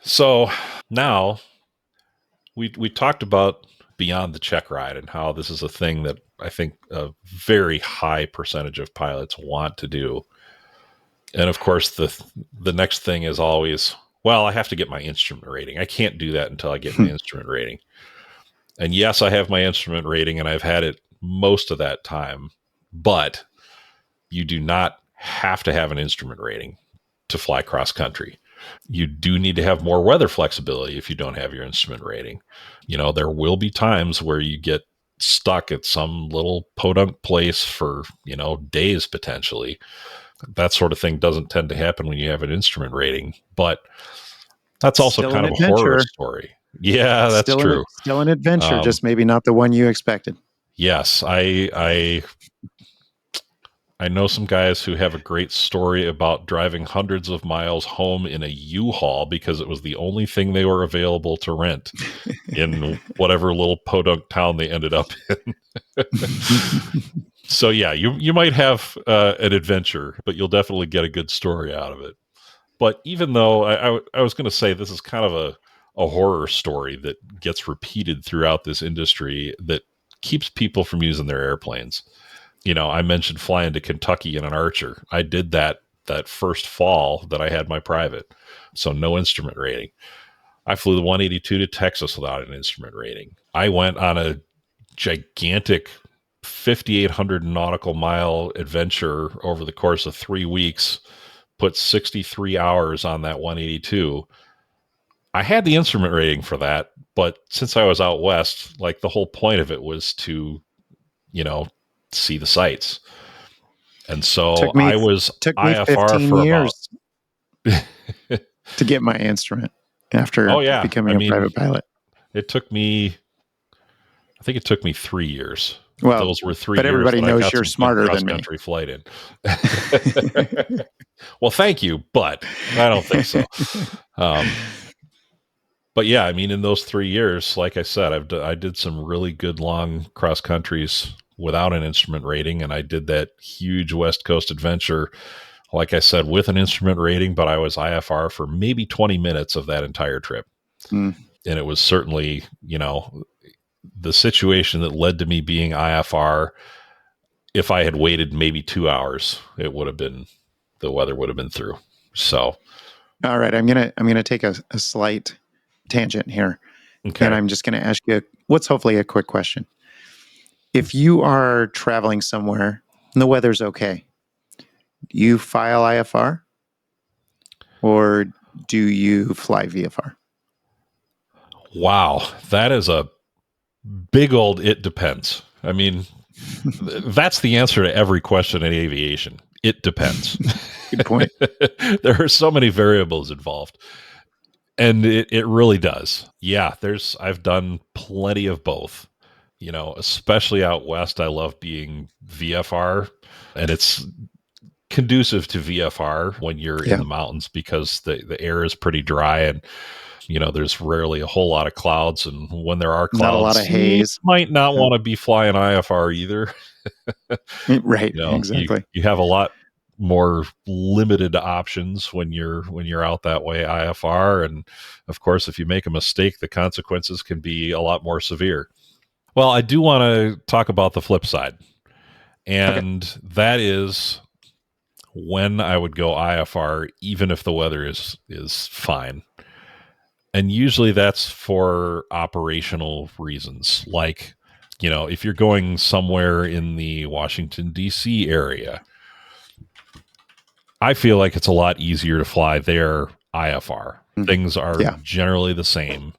So now we talked about beyond the check ride and how this is a thing that I think a very high percentage of pilots want to do. And of course, the next thing is always, well, I have to get my instrument rating. I can't do that until I get my instrument rating. And yes, I have my instrument rating and I've had it most of that time, but you do not have to have an instrument rating to fly cross country. You do need to have more weather flexibility if you don't have your instrument rating. There will be times where you get stuck at some little podunk place for, days potentially. That sort of thing doesn't tend to happen when you have an instrument rating, but that's also Still kind an of a horror adventure. story. Yeah, that's true. Still an adventure, just maybe not the one you expected. Yes, I know some guys who have a great story about driving hundreds of miles home in a U-Haul because it was the only thing they were available to rent in whatever little podunk town they ended up in. So yeah, you might have an adventure, but you'll definitely get a good story out of it. But even though I was going to say this is kind of a horror story that gets repeated throughout this industry that keeps people from using their airplanes. I mentioned flying to Kentucky in an Archer. I did that first fall that I had my private. So no instrument rating. I flew the 182 to Texas without an instrument rating. I went on a gigantic 5,800 nautical mile adventure over the course of 3 weeks, put 63 hours on that 182. I had the instrument rating for that, but since I was out west, like the whole point of it was to, see the sights. And so I was IFR for years to get my instrument after becoming a private pilot. It took me, I think it took me 3 years. Well, those were 3 but years. Everybody knows you're smarter than me. Cross-country flight in. Well, thank you, but I don't think so. But yeah, in those 3 years, like I said, I did some really good long cross countries without an instrument rating, and I did that huge West Coast adventure, like I said, with an instrument rating, but I was IFR for maybe 20 minutes of that entire trip. And it was certainly, the situation that led to me being IFR. If I had waited maybe 2 hours, the weather would have been through. So, all right, I'm gonna take a slight tangent here, okay. And I'm just going to ask you what's hopefully a quick question. If you are traveling somewhere and the weather's okay, do you file IFR or do you fly VFR? Wow, that is a big old it depends. That's the answer to every question in aviation. It depends. Good point. There are so many variables involved. And it really does. Yeah, I've done plenty of both. Especially out west, I love being VFR, and it's conducive to VFR when you're in the mountains because the air is pretty dry and there's rarely a whole lot of clouds, and when there are clouds, not a lot of haze. You might not want to be flying IFR either. Right, exactly. You have a lot more limited options when you're out that way IFR, and of course if you make a mistake the consequences can be a lot more severe. Well, I do want to talk about the flip side, and that is when I would go IFR even if the weather is fine. And usually that's for operational reasons, like if you're going somewhere in the Washington D.C. area, I feel like it's a lot easier to fly there IFR. Things are generally the same.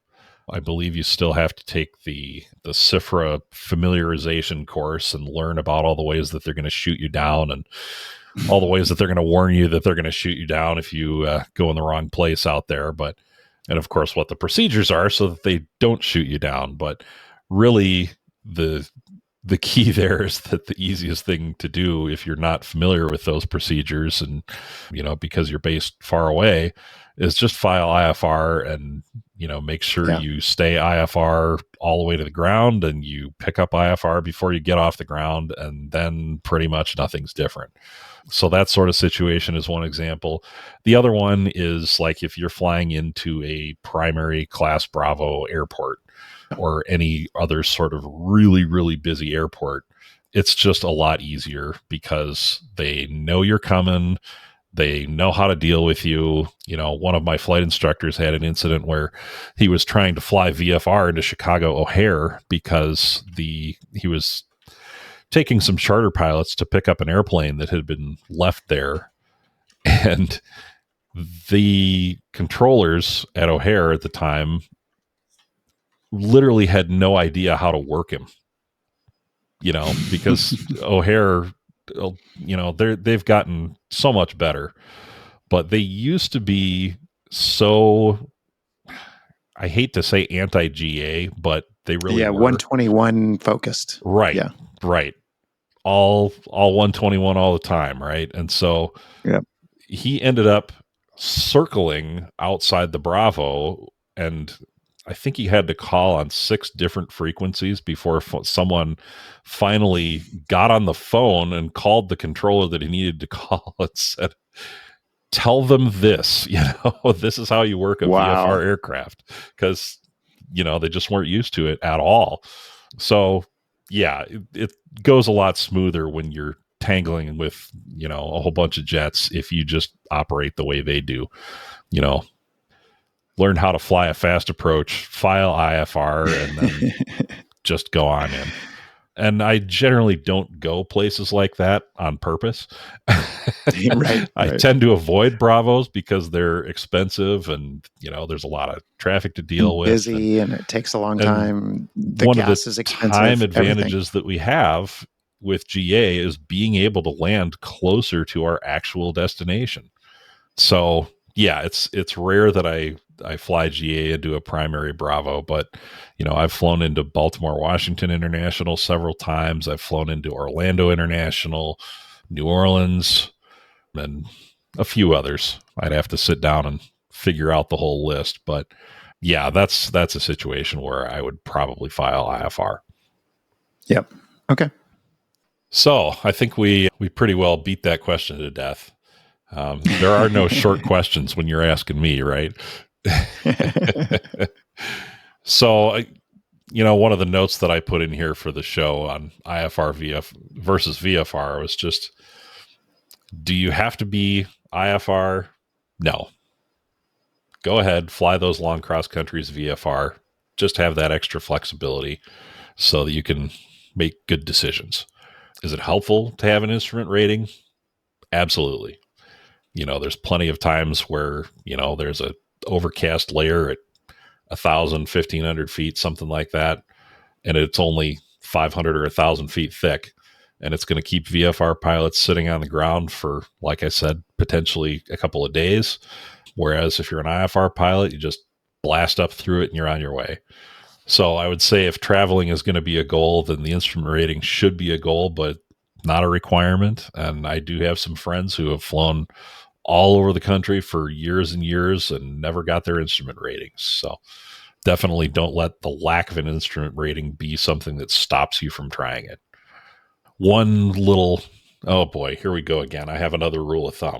I believe you still have to take the CIFRA familiarization course and learn about all the ways that they're going to shoot you down and all the ways that they're going to warn you that they're going to shoot you down if you go in the wrong place out there. And of course what the procedures are so that they don't shoot you down. But really the key there is that the easiest thing to do if you're not familiar with those procedures and, because you're based far away, is just file IFR and, Make sure Yeah. you stay IFR all the way to the ground and you pick up IFR before you get off the ground, and then pretty much nothing's different. So that sort of situation is one example. The other one is like if you're flying into a primary class Bravo airport or any other sort of really, really busy airport, it's just a lot easier because they know you're coming. They know how to deal with you. One of my flight instructors had an incident where he was trying to fly VFR into Chicago O'Hare because he was taking some charter pilots to pick up an airplane that had been left there. And the controllers at O'Hare at the time literally had no idea how to work him, because O'Hare, they've gotten so much better, but they used to be so, I hate to say anti-GA, but they really were. 121 focused. Right. Yeah. Right. All 121 all the time, right? And so he ended up circling outside the Bravo, and I think he had to call on 6 different frequencies before someone finally got on the phone and called the controller that he needed to call and said, tell them this, this is how you work a VFR aircraft, because, they just weren't used to it at all. So yeah, it goes a lot smoother when you're tangling with, a whole bunch of jets if you just operate the way they do. Learn how to fly a fast approach, file IFR, and then just go on in. And I generally don't go places like that on purpose. Right. I tend to avoid Bravos because they're expensive and, there's a lot of traffic to deal with. Busy and it takes a long time. The one gas of the is expensive. Time advantages that we have with GA is being able to land closer to our actual destination. So yeah, it's rare that I fly GA into a primary Bravo, but I've flown into Baltimore, Washington International several times. I've flown into Orlando International, New Orleans, and a few others. I'd have to sit down and figure out the whole list, but yeah, that's a situation where I would probably file IFR. Yep. Okay. So I think we pretty well beat that question to death. There are no short questions when you're asking me, right? So, one of the notes that I put in here for the show on IFR versus VFR was just, do you have to be IFR? No. Go ahead, fly those long cross countries VFR. Just have that extra flexibility so that you can make good decisions. Is it helpful to have an instrument rating? Absolutely. There's plenty of times where, there's a overcast layer at 1,000, 1,500 feet, something like that, and it's only 500 or 1,000 feet thick, and it's going to keep VFR pilots sitting on the ground for, like I said, potentially a couple of days. Whereas if you're an IFR pilot, you just blast up through it and you're on your way. So I would say if traveling is going to be a goal, then the instrument rating should be a goal, but not a requirement. And I do have some friends who have flown all over the country for years and years and never got their instrument ratings. So definitely don't let the lack of an instrument rating be something that stops you from trying it. One little, oh boy, here we go again. I have another rule of thumb.